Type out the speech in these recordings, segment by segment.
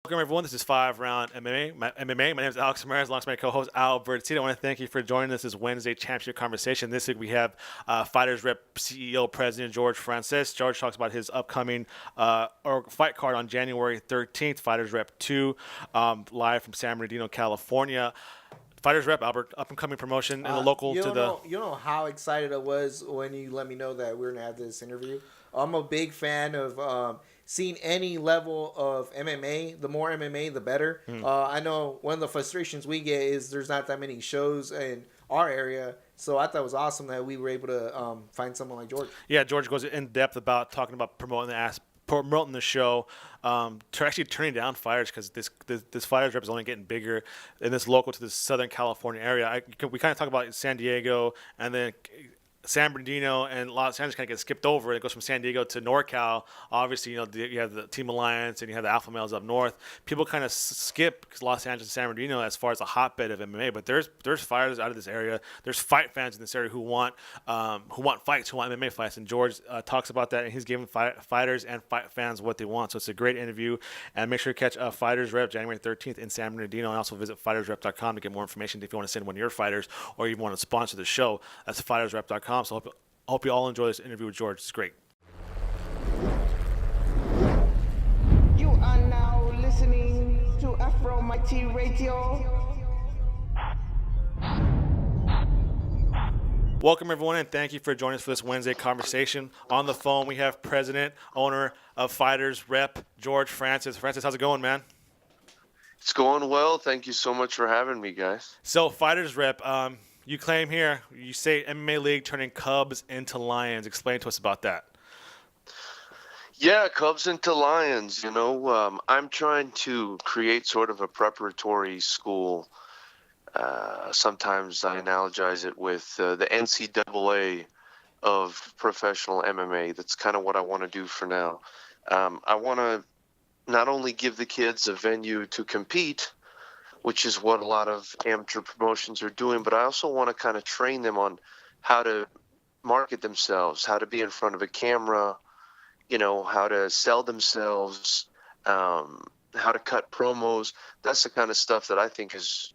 Welcome everyone. This is Five Round MMA. My name is Alex Ramirez, alongside my co-host Albert Cito. I want to thank you for joining us this Wednesday Championship Conversation. This week we have Fighters Rep CEO President George Francis. George talks about his upcoming fight card on January 13th. Fighters Rep 2, live from San Bernardino, California. Fighters Rep Albert, up and coming promotion in the local you to don't the. know you don't know how excited I was when you let me know that we are gonna have this interview. I'm a big fan of seeing any level of MMA. The more MMA, the better. I know one of the frustrations we get is there's not that many shows in our area. So I thought it was awesome that we were able to find someone like George. Yeah, George goes in depth about talking about promoting the show, to actually turning down fighters because this fighters rep is only getting bigger in this local to the Southern California area. We kind of talk about San Diego and then San Bernardino and Los Angeles kind of get skipped over. It goes from San Diego to NorCal. Obviously, you have the Team Alliance and you have the Alpha Males up north. People kind of skip Los Angeles and San Bernardino as far as a hotbed of MMA. But there's fighters out of this area. There's fight fans in this area who want fights, who want MMA fights. And George talks about that, and he's giving fighters and fight fans what they want. So it's a great interview. And make sure to catch Fighters Rep January 13th in San Bernardino, and also visit fightersrep.com to get more information if you want to send one of your fighters or you want to sponsor the show. That's fightersrep.com. So I hope you all enjoy this interview with George. It's great. You are now listening to Afro Mighty Radio. Welcome, everyone, and thank you for joining us for this Wednesday conversation. On the phone, we have President, owner of Fighters Rep, George Francis. Francis, how's it going, man? It's going well. Thank you so much for having me, guys. So, Fighters Rep, you claim here, you say MMA League turning Cubs into Lions. Explain to us about that. Yeah, Cubs into Lions. I'm trying to create sort of a preparatory school. Sometimes I analogize it with the NCAA of professional MMA. That's kind of what I want to do for now. I want to not only give the kids a venue to compete, which is what a lot of amateur promotions are doing, but I also want to kind of train them on how to market themselves, how to be in front of a camera, how to sell themselves, how to cut promos. That's the kind of stuff that I think is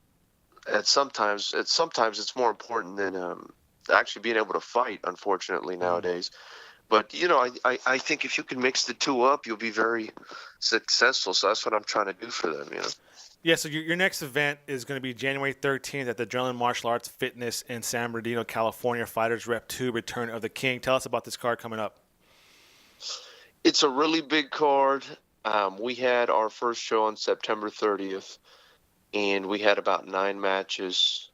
sometimes it's more important than actually being able to fight, unfortunately, nowadays. But, I think if you can mix the two up, you'll be very successful. So that's what I'm trying to do for them, Yeah, so your next event is going to be January 13th at the Adrenaline Martial Arts Fitness in San Bernardino, California. Fighters Rep 2, Return of the King. Tell us about this card coming up. It's a really big card. We had our first show on September 30th, and we had about 9 matches.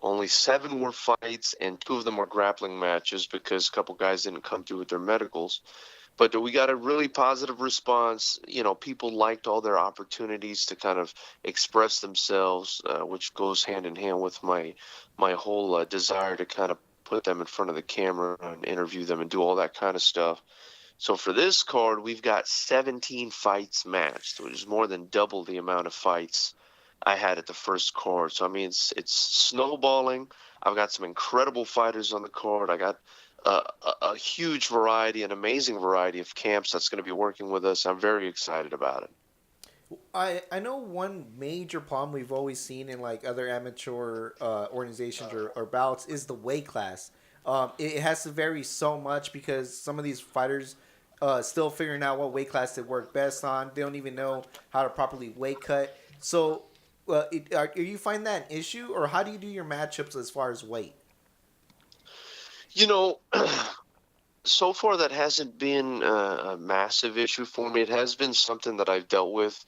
Only 7 were fights, and 2 of them were grappling matches because a couple guys didn't come through with their medicals. But we got a really positive response. People liked all their opportunities to kind of express themselves, which goes hand in hand with my whole desire to kind of put them in front of the camera and interview them and do all that kind of stuff. So for this card, we've got 17 fights matched, which is more than double the amount of fights I had at the first card. So, it's snowballing. I've got some incredible fighters on the card. I got a huge variety, an amazing variety of camps that's going to be working with us. I'm very excited about it. I know one major problem we've always seen in like other amateur organizations or bouts is the weight class. It has to vary so much because some of these fighters still figuring out what weight class they work best on. They don't even know how to properly weight cut. So, are you find that an issue, or how do you do your matchups as far as weight? So far that hasn't been a massive issue for me. It has been something that I've dealt with.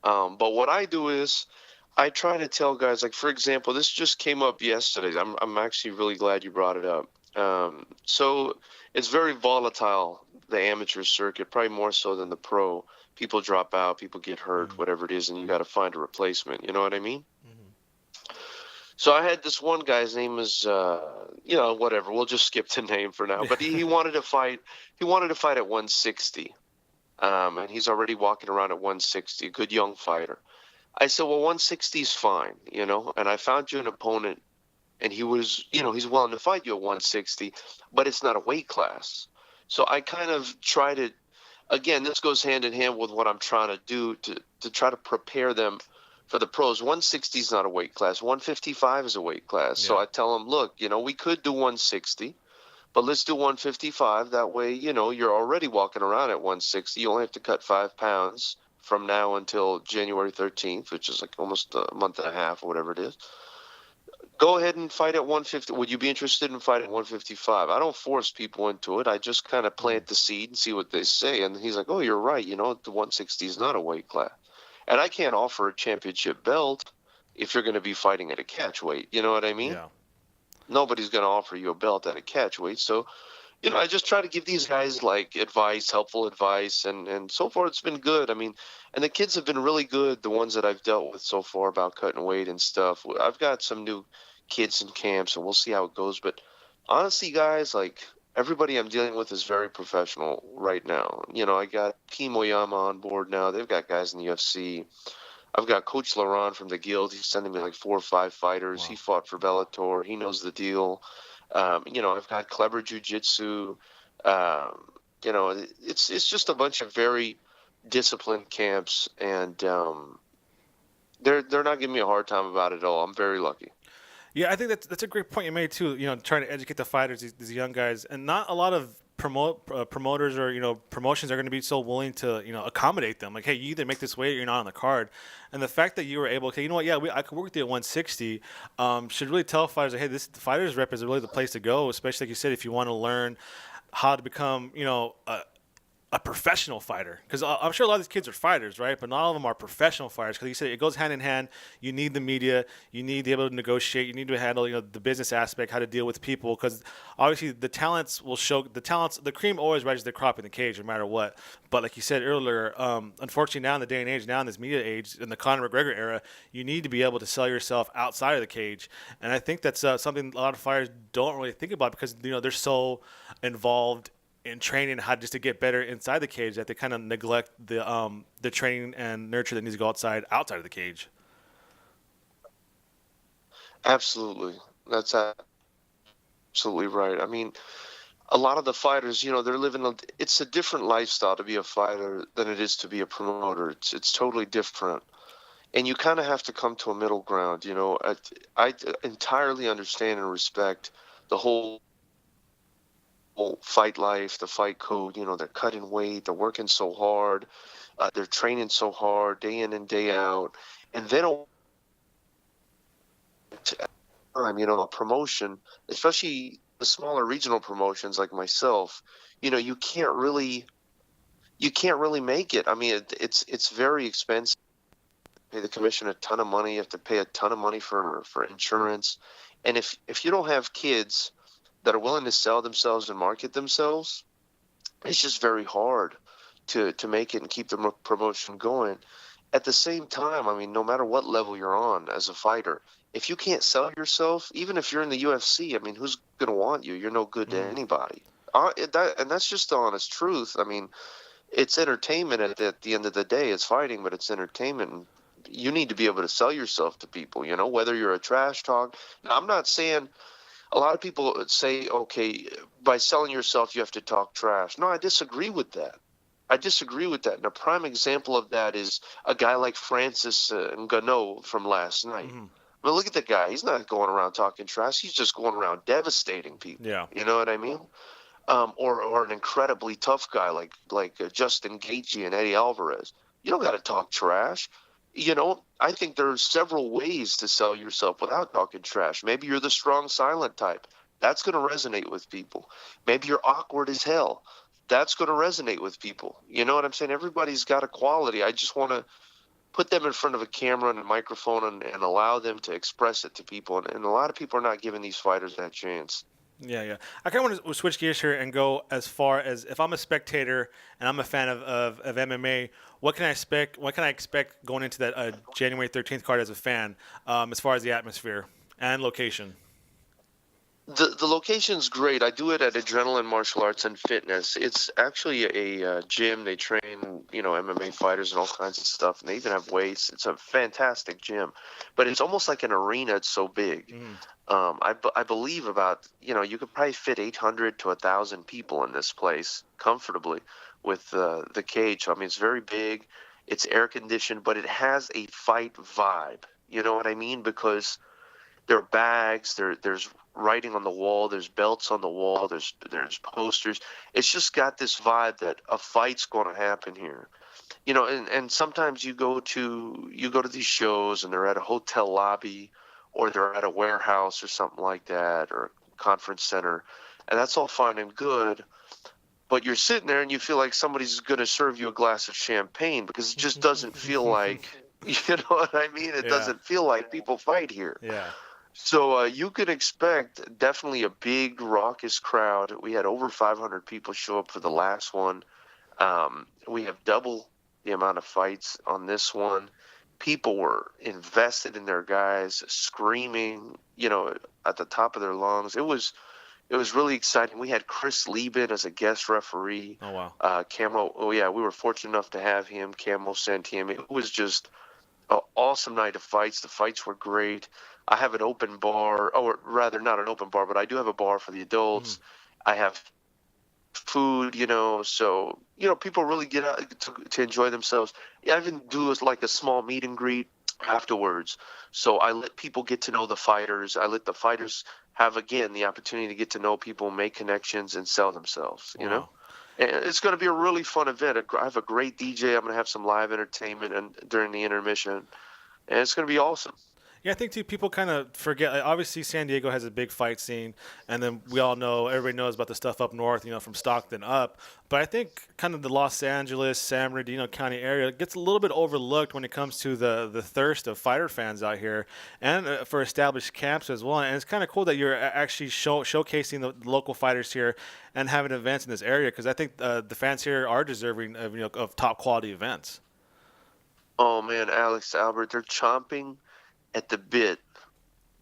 But what I do is I try to tell guys, like, for example, this just came up yesterday. I'm actually really glad you brought it up. So it's very volatile, the amateur circuit, probably more so than the pro. People drop out, people get hurt, whatever it is, and you got to find a replacement. You know what I mean? So I had this one guy's name is, whatever. We'll just skip the name for now. But he wanted to fight. He wanted to fight at 160, and he's already walking around at 160. Good young fighter. I said, well, 160 is fine, And I found you an opponent, and he was, he's willing to fight you at 160, but it's not a weight class. So I kind of try to again, this goes hand in hand with what I'm trying to do to try to prepare them for the pros. 160 is not a weight class. 155 is a weight class. So Yeah. I tell them, look, we could do 160, but let's do 155. That way, you're already walking around at 160. You only have to cut 5 pounds from now until January 13th, which is like almost a month and a half or whatever it is. Go ahead and fight at 150. Would you be interested in fighting 155? I don't force people into it. I just kind of plant the seed and see what they say. And he's like, oh, you're right. The 160 is not a weight class. And I can't offer a championship belt if you're going to be fighting at a catch weight. You know what I mean? Yeah. Nobody's going to offer you a belt at a catch weight. So, I just try to give these guys like advice, helpful advice. And so far it's been good. I mean, and the kids have been really good, the ones that I've dealt with so far about cutting weight and stuff. I've got some new kids in camps, and we'll see how it goes. But honestly, guys, like everybody I'm dealing with is very professional right now. I got Team Oyama on board now. They've got guys in the UFC. I've got Coach Laurent from the Guild. He's sending me like 4 or 5 fighters. Wow. He fought for Bellator. He knows the deal. I've got Clever Jiu-Jitsu. It's just a bunch of very disciplined camps, and they're not giving me a hard time about it at all. I'm very lucky. Yeah, I think that's a great point you made too. Trying to educate the fighters, these young guys, and not a lot of promoters or promotions are going to be so willing to accommodate them. Like, hey, you either make this weight or you're not on the card. And the fact that you were able, okay, you know what? Yeah, I could work with you at 160. Should really tell fighters, like, hey, this the fighters rep is really the place to go. Especially like you said, if you want to learn how to become a professional fighter, because I'm sure a lot of these kids are fighters, right? But not all of them are professional fighters, because you said it goes hand in hand. You need the media, you need to be able to negotiate, you need to handle the business aspect, how to deal with people, because obviously the talents will show. The cream always rises the crop in the cage, no matter what. But like you said earlier, unfortunately now in the day and age, now in this media age, in the Conor McGregor era, you need to be able to sell yourself outside of the cage, and I think that's something a lot of fighters don't really think about, because they're so involved in training how just to get better inside the cage that they kind of neglect the training and nurture that needs to go outside of the cage. Absolutely. That's absolutely right. I mean, a lot of the fighters, they're living it's a different lifestyle to be a fighter than it is to be a promoter. It's totally different. And you kind of have to come to a middle ground. I entirely understand and respect the whole fight life, the fight code. They're cutting weight, they're working so hard, they're training so hard day in and day out, and they don't a promotion, especially the smaller regional promotions like myself. You can't really make it. I mean, it's very expensive. You pay the commission a ton of money. You have to pay a ton of money for insurance, and if you don't have kids that are willing to sell themselves and market themselves, it's just very hard to make it and keep the promotion going. At the same time, I mean, no matter what level you're on as a fighter, if you can't sell yourself, even if you're in the UFC, I mean, who's going to want you? You're no good to anybody. And that's just the honest truth. I mean, it's entertainment at the end of the day. It's fighting, but it's entertainment. You need to be able to sell yourself to people, whether you're a trash talk. Now, I'm not saying – a lot of people say, okay, by selling yourself, you have to talk trash. No, I disagree with that. And a prime example of that is a guy like Francis Ngannou from last night. I mean, look at the guy. He's not going around talking trash. He's just going around devastating people. Yeah. You know what I mean? Or an incredibly tough guy like Justin Gaethje and Eddie Alvarez. You don't got to talk trash. I think there are several ways to sell yourself without talking trash. Maybe you're the strong, silent type. That's going to resonate with people. Maybe you're awkward as hell. That's going to resonate with people. You know what I'm saying? Everybody's got a quality. I just want to put them in front of a camera and a microphone and allow them to express it to people. And a lot of people are not giving these fighters that chance. Yeah. I kind of want to switch gears here and go as far as, if I'm a spectator and I'm a fan of MMA, what can I expect going into that January 13th card as a fan, as far as the atmosphere and location? The location's great. I do it at Adrenaline Martial Arts and Fitness. It's actually a gym. They train, MMA fighters and all kinds of stuff, and they even have weights. It's a fantastic gym, but it's almost like an arena. It's so big. I believe about, you could probably fit 800 to 1,000 people in this place comfortably, with the cage. So, I mean, it's very big, it's air conditioned, but it has a fight vibe. You know what I mean? Because there are bags, there's writing on the wall, there's belts on the wall, there's posters. It's just got this vibe that a fight's going to happen here. You know, and sometimes you go to these shows and they're at a hotel lobby or they're at a warehouse or something like that, or a conference center, and that's all fine and good. But you're sitting there and you feel like somebody's going to serve you a glass of champagne because it just doesn't feel like, you know what I mean? It doesn't feel like people fight here. Yeah. So you could expect definitely a big, raucous crowd. We had over 500 people show up for the last one. We have double the amount of fights on this one. People were invested in their guys, screaming, you know, at the top of their lungs. It was really exciting. We had Chris Lieben as a guest referee. Oh, wow. Camo, we were fortunate enough to have him. Camo sent him. It was just an awesome night of fights. The fights were great. I have an open bar, or rather not an open bar, but I do have a bar for the adults. I have food, you know, so, you know, people really get out to enjoy themselves. I even do like a small meet and greet afterwards. So I let people get to know the fighters. I let the fighters have, again, the opportunity to get to know people, make connections, and sell themselves, you know? And it's going to be a really fun event. I have a great DJ. I'm going to have some live entertainment during the intermission, and it's going to be awesome. Yeah, I think, too, people kind of forget. Like, obviously, San Diego has a big fight scene, and then we all know, everybody knows about the stuff up north, you know, from Stockton up. But I think kind of the Los Angeles, San Bernardino County area gets a little bit overlooked when it comes to the thirst of fighter fans out here, and for established camps as well. And it's kind of cool that you're actually showcasing the local fighters here and having events in this area, because I think the fans here are deserving of, you know, of top quality events. Oh, man, Alex, Albert, they're chomping at the bit.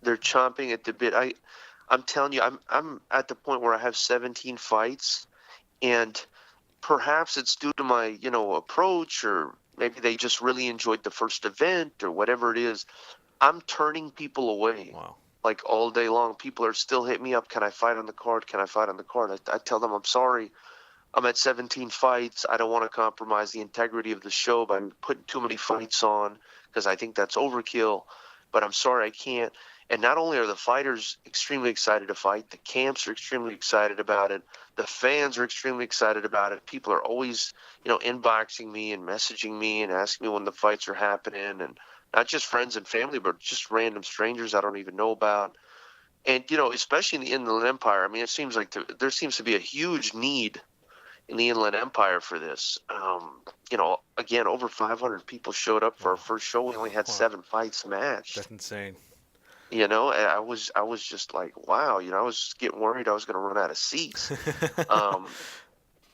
They're chomping at the bit. I'm telling you, I'm at the point where I have 17 fights, and perhaps it's due to my, you know, approach, or maybe they just really enjoyed the first event or whatever it is. I'm turning people away. Wow. Like all day long. People are still hitting me up. Can I fight on the card? Can I fight on the card? I tell them, I'm sorry. I'm at 17 fights. I don't want to compromise the integrity of the show by putting too many fights on, because I think that's overkill. But I'm sorry, I can't. And not only are the fighters extremely excited to fight, the camps are extremely excited about it. The fans are extremely excited about it. People are always, you know, inboxing me and messaging me and asking me when the fights are happening. And not just friends and family, but just random strangers I don't even know about. And, you know, especially in the Inland Empire, I mean, it seems like there seems to be a huge need in the Inland Empire for this. You know, again, over 500 people showed up for our first show. We only had 7 fights matched. That's insane. You know, and I was just like, wow. You know, I was getting worried I was going to run out of seats.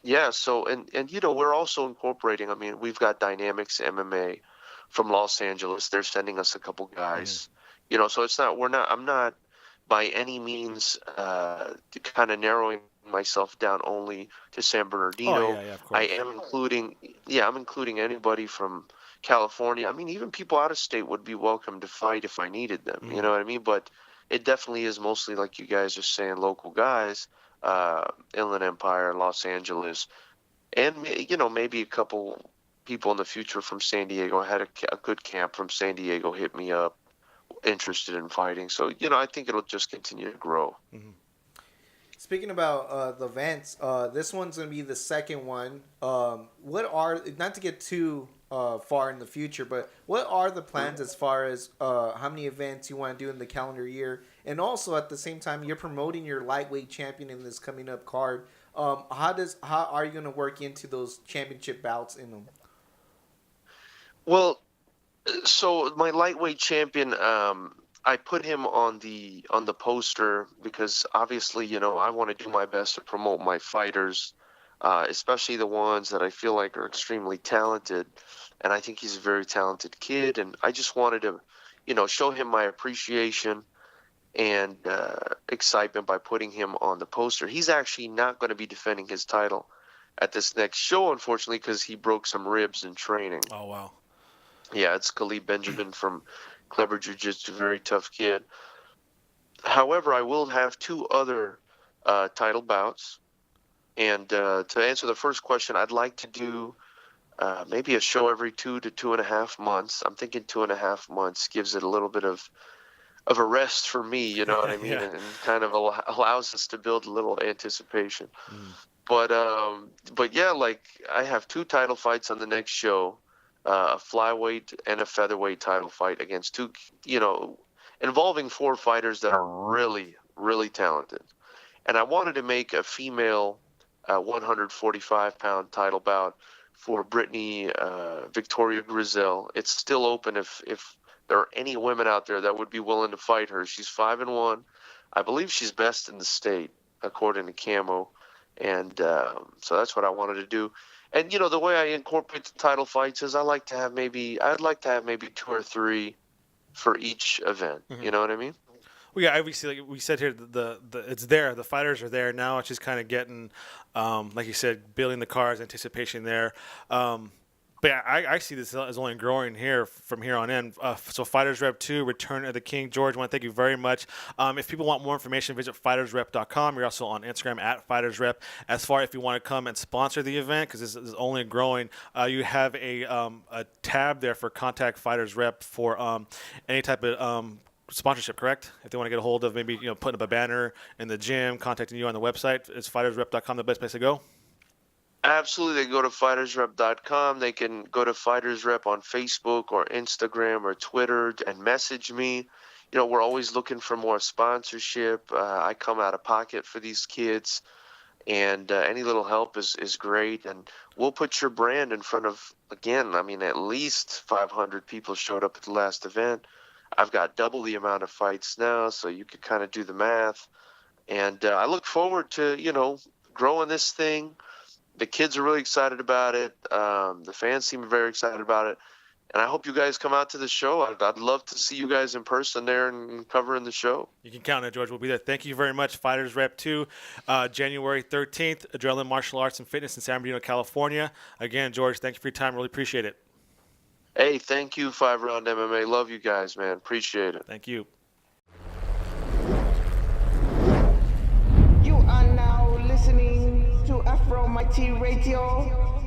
Yeah. So, and you know, we're also incorporating. I mean, we've got Dynamics MMA from Los Angeles. They're sending us a couple guys. You know, so it's not. I'm not by any means kind of narrowing myself down only to San Bernardino. Oh, yeah, of course. I'm including anybody from California. I mean, even people out of state would be welcome to fight if I needed them. You know what I mean? But it definitely is mostly, like you guys are saying, local guys, Inland Empire, Los Angeles, and, you know, maybe a couple people in the future from San Diego. I had a good camp from San Diego hit me up, interested in fighting. So, you know, I think it'll just continue to grow. Speaking about the events, this one's going to be the second one. What are, not to get too far in the future, but what are the plans as far as how many events you want to do in the calendar year? And also at the same time, you're promoting your lightweight champion in this coming up card. How are you going to work into those championship bouts in them? Well, so my lightweight champion, I put him on the poster because obviously, you know, I want to do my best to promote my fighters, especially the ones that I feel like are extremely talented. And I think he's a very talented kid. And I just wanted to, you know, show him my appreciation and excitement by putting him on the poster. He's actually not going to be defending his title at this next show, unfortunately, because he broke some ribs in training. Oh, wow. Yeah, it's Khalid Benjamin from Clever Jiu-Jitsu, very tough kid. However, I will have 2 other title bouts. And to answer the first question, I'd like to do maybe a show every 2 to 2.5 months. I'm thinking 2.5 months gives it a little bit of a rest for me, you know what I mean, Yeah. and kind of allows us to build a little anticipation. Mm. But yeah, like I have 2 title fights on the next show, a flyweight and a featherweight title fight against 2, involving 4 fighters that are really, really talented. And I wanted to make a female 145-pound title bout for Brittany Victoria Grizel. It's still open if there are any women out there that would be willing to fight her. She's 5-1. I believe she's best in the state, according to Camo. And so that's what I wanted to do. And, the way I incorporate the title fights is I'd like to have maybe 2 or 3 for each event. Mhm. You know what I mean? Well, yeah, obviously, like we said here, the it's there. The fighters are there now. It's just kind of getting, like you said, building the cars, anticipation there. But yeah, I see this as only growing here from here on in. So Fighters Rep 2, Return of the King. George, I want to thank you very much. If people want more information, visit FightersRep.com. You're also on Instagram at FightersRep. As far if you want to come and sponsor the event, because this is only growing, you have a tab there for Contact Fighters Rep for any type of sponsorship, correct? If they want to get a hold of maybe putting up a banner in the gym, contacting you on the website, is FightersRep.com the best place to go? Absolutely. They can go to FightersRep.com. They can go to FightersRep on Facebook or Instagram or Twitter and message me. We're always looking for more sponsorship. I come out of pocket for these kids, and any little help is great. And we'll put your brand in front of, again, at least 500 people showed up at the last event. I've got double the amount of fights now, so you could kind of do the math. And I look forward to, growing this thing. The kids are really excited about it. The fans seem very excited about it. And I hope you guys come out to the show. I'd love to see you guys in person there and covering the show. You can count on it, George. We'll be there. Thank you very much. Fighters Rep 2, January 13th, Adrenaline Martial Arts and Fitness in San Bernardino, California. Again, George, thank you for your time. Really appreciate it. Hey, thank you, 5Round MMA. Love you guys, man. Appreciate it. Thank you. You are now listening to Afro Mighty Radio.